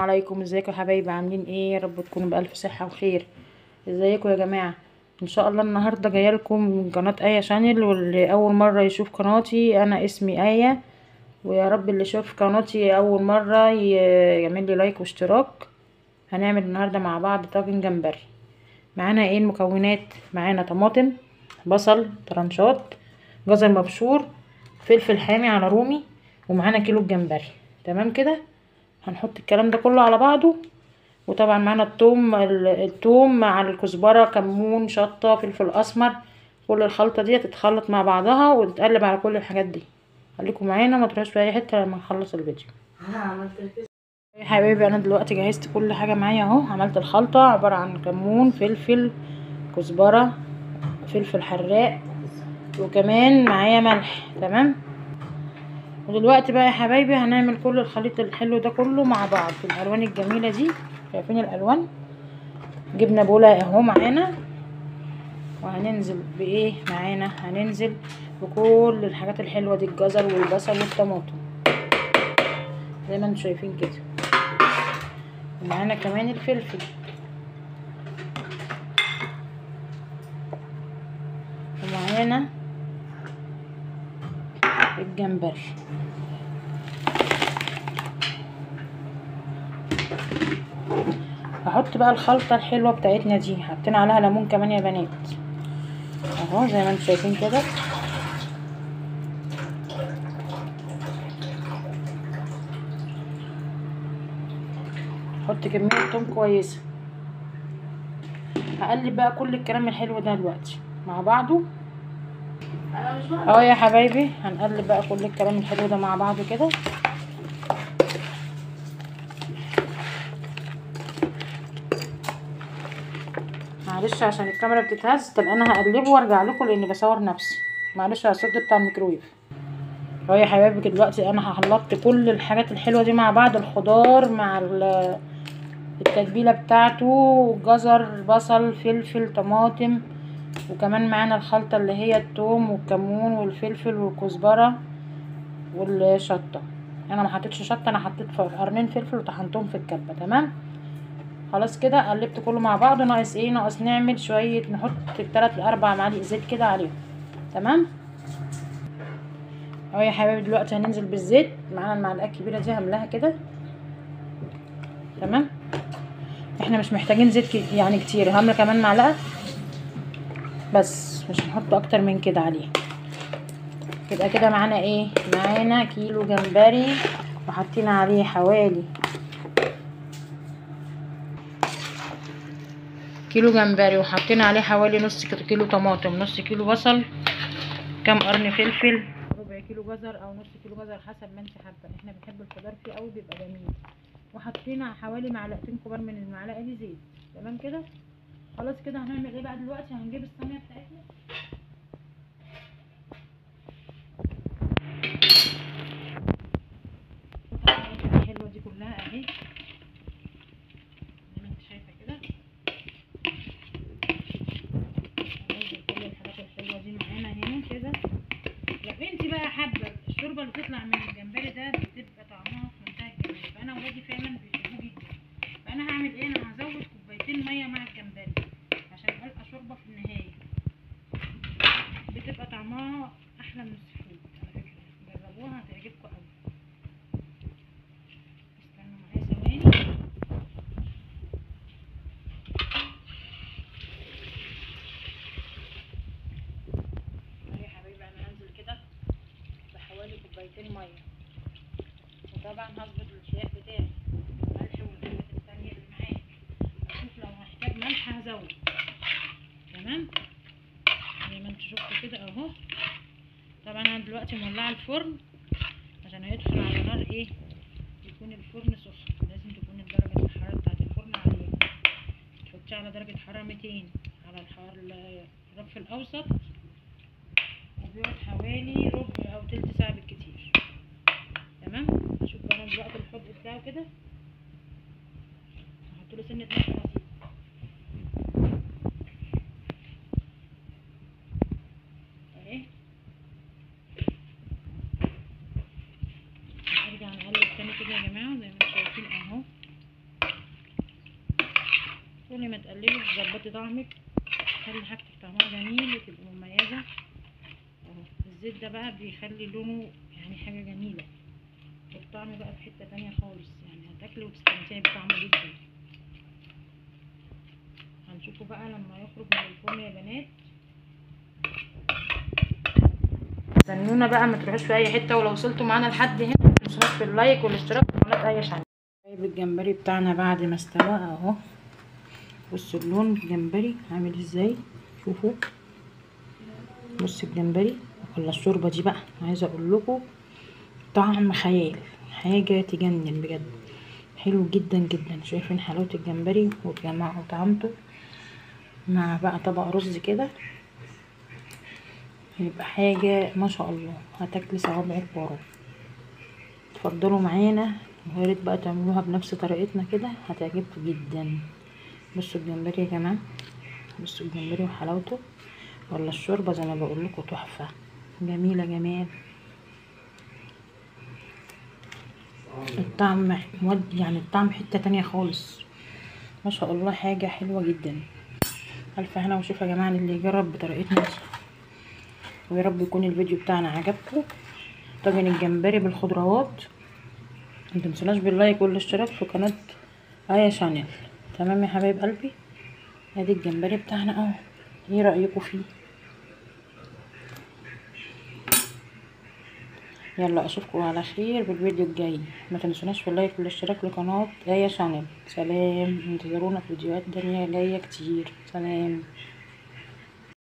عليكم. ازيكم يا حبايبي؟ عاملين ايه؟ يا رب تكونوا بألف صحة وخير. ازيكم يا جماعة؟ ان شاء الله النهاردة جايه لكم من قناة آية شانل، واللي اول مرة يشوف قناتي انا اسمي آية، ويا رب اللي يشوف قناتي اول مرة يعمل لي لايك واشتراك. هنعمل النهاردة مع بعض طاجن جمبري. معانا ايه المكونات؟ معانا طماطم، بصل طرنشات، جزر مبشور، فلفل حامي على رومي، ومعانا كيلو الجمبري. تمام كده. هنحط الكلام ده كله على بعضه. وطبعا معانا الثوم مع الكزبره، كمون، شطه، فلفل اسمر. كل الخلطه دي تتخلط مع بعضها وتتقلب على كل الحاجات دي. خليكم معانا، ما تروحوش في اي حته لما نخلص الفيديو. يا حبايبي انا دلوقتي جهزت كل حاجه معايا اهو. عملت الخلطه عباره عن كمون، فلفل، كزبره، فلفل حراق، وكمان معايا ملح. تمام. ودلوقتي بقى يا حبايبي هنعمل كل الخليط الحلو ده كله مع بعض في الالوان الجميله دي. شايفين الالوان؟ جبنا بوله اهو معانا، وهننزل بايه معانا؟ هننزل بكل الحاجات الحلوه دي، الجزر والبصل والطماطم زي ما انتم شايفين كده. ومعانا كمان الفلفل، ومعانا الجمبري. هحط بقى الخلطه الحلوه بتاعتنا دي، حطينا عليها ليمون كمان يا بنات اهو زي ما انتم شايفين كده. حط كميه توم كويسه. هقلب بقى كل الكلام الحلو ده دلوقتي مع بعضه اهو يا حبايبي. هنقلب بقى كل الكلام الحلو ده مع بعضه كده. معلش عشان الكاميرا بتتهز. طب انا هقلبه وارجع لكم لاني بصور نفسي. معلش على الصوت بتاع الميكرويف اهو يا حبايبي. دلوقتي انا خلطت كل الحاجات الحلوه دي مع بعض، الخضار مع التتبيله بتاعته، جزر، بصل، فلفل، طماطم، وكمان معانا الخلطه اللي هي الثوم والكمون والفلفل والكزبره والشطه. انا ما حطيتش شطه، انا حطيت قرنين فلفل وطحنتهم في الكبه. تمام. خلاص كده قلبت كله مع بعضه. ناقص ايه؟ ناقص نعمل شويه، نحط 3 ل 4 معالق زيت كده عليهم. تمام اهو يا حبايبي. دلوقتي هننزل بالزيت. معانا المعلقه الكبيره دي هملاها كده. تمام. احنا مش محتاجين زيت يعني كتير. هملى كمان معلقه بس، مش هنحط اكتر من كده عليه. يبقى كده معانا ايه؟ معانا كيلو جمبري، وحطينا عليه حوالي كيلو جمبري، وحطينا عليه حوالي نص كيلو طماطم، نص كيلو بصل، كام قرن فلفل، ربع كيلو جزر او نص كيلو جزر حسب ما انت حابه. احنا بنحب الخضار فيه قوي، بيبقى جميل. وحطينا حوالي معلقتين كبار من المعلقه دي زيت. تمام كده. خلاص كده. هنعمل ايه بقى دلوقتي؟ هنجيب الصينيه بتاعتنا الحلوه دي كلها اهي زي ما انت شايفه كده. هننزل كل الحاجات الحلوه دي معانا هنا كده. لو انت بقى حابه الشوربه اللي بتطلع من الجمبري ده بتبقى طعمها في منتهى الجمال، فانا ولادي فعلا بيحبوه جدا. فانا هعمل ايه؟ انا هزود كوبايتين ميه مع الجمبري عشان القى شوربه في النهايه، بتبقى طعمها احلى من السفود. على فكره جربوها هتعجبكم قوي. استنوا معايا ثواني. يا حبايبي انا هنزل كده بحوالي كوبايتين ميه، وطبعا هظبط الشياء بتاعي، الملح والحاجات التانية اللي معايا. اشوف لو هحتاج ملح هزود. تمام زي ما انتوا شفتوا كده اهو. طبعا انا دلوقتي مولعه الفرن عشان هيدخل على نار ايه؟ يكون الفرن سخن. لازم تكون درجه الحراره بتاعت الفرن عاليه. تحطيه على درجه حراره 200 على الرف الاوسط، وبيقعد حوالي ربع او تلت ساعه بالكتير. تمام. شوف بقى انا دلوقتي الحوض بتاعه كده هحط له سنه ملح بسيطه اهي. ارجع نقلب تاني كده يا جماعه زي ما انتم شايفين اهو. ما تقللي تظبطي طعمك، خلي حاجتك طعمها جميل وتبقى مميزه اهو. الزيت ده بقى بيخلي لونه يعني حاجه جميله، والطعم بقى في حته تانية خالص، يعني هتاكلي وتستمتعي بطعمه جدا. هنشوفه بقى لما يخرج من الفرن يا بنات. استنونا بقى، ما تروحوش في اي حته، ولو وصلتوا معانا لحد هنا متنسوناش في اللايك والاشتراك في قناه اي شانل. جايب الجمبري بتاعنا بعد ما استوى اهو، بصوا اللون الجمبري عامل ازاي، شوفوا بصوا الجمبري ولا الشوربه دي بقى، عايزه اقول لكم طعم خيال، حاجه تجنن بجد، حلو جدا جدا. شايفين حلاوه الجمبري وجماعه وطعمته مع بقى طبق رز كده، يبقى حاجه ما شاء الله، هتاكلي صوابعك وراه. اتفضلوا معانا، ويا ريت بقى تعملوها بنفس طريقتنا كده، هتعجبكم جدا. بصوا الجمبري يا جماعه، بصوا الجمبري وحلاوته، ولا الشوربه زي ما بقول لكم تحفه جميله جمال. الطعم يعني الطعم حته تانية خالص، ما شاء الله، حاجه حلوه جدا. الف هنا وشوف يا جماعه اللي يجرب بطريقتنا دي. ويا رب يكون الفيديو بتاعنا عجبكم. طاجن الجمبري بالخضروات، متنسوناش باللايك والاشتراك في قناه ايا شانل. تمام يا حبايب قلبي، ادي الجمبري بتاعنا اهو، ايه رايكم فيه؟ يلا اشوفكم على خير بالفيديو الجاي، ما تنسوناش في اللايك والاشتراك لقناه ايا شانل. سلام، انتظرونا في فيديوهات تانية جايه كتير. سلام.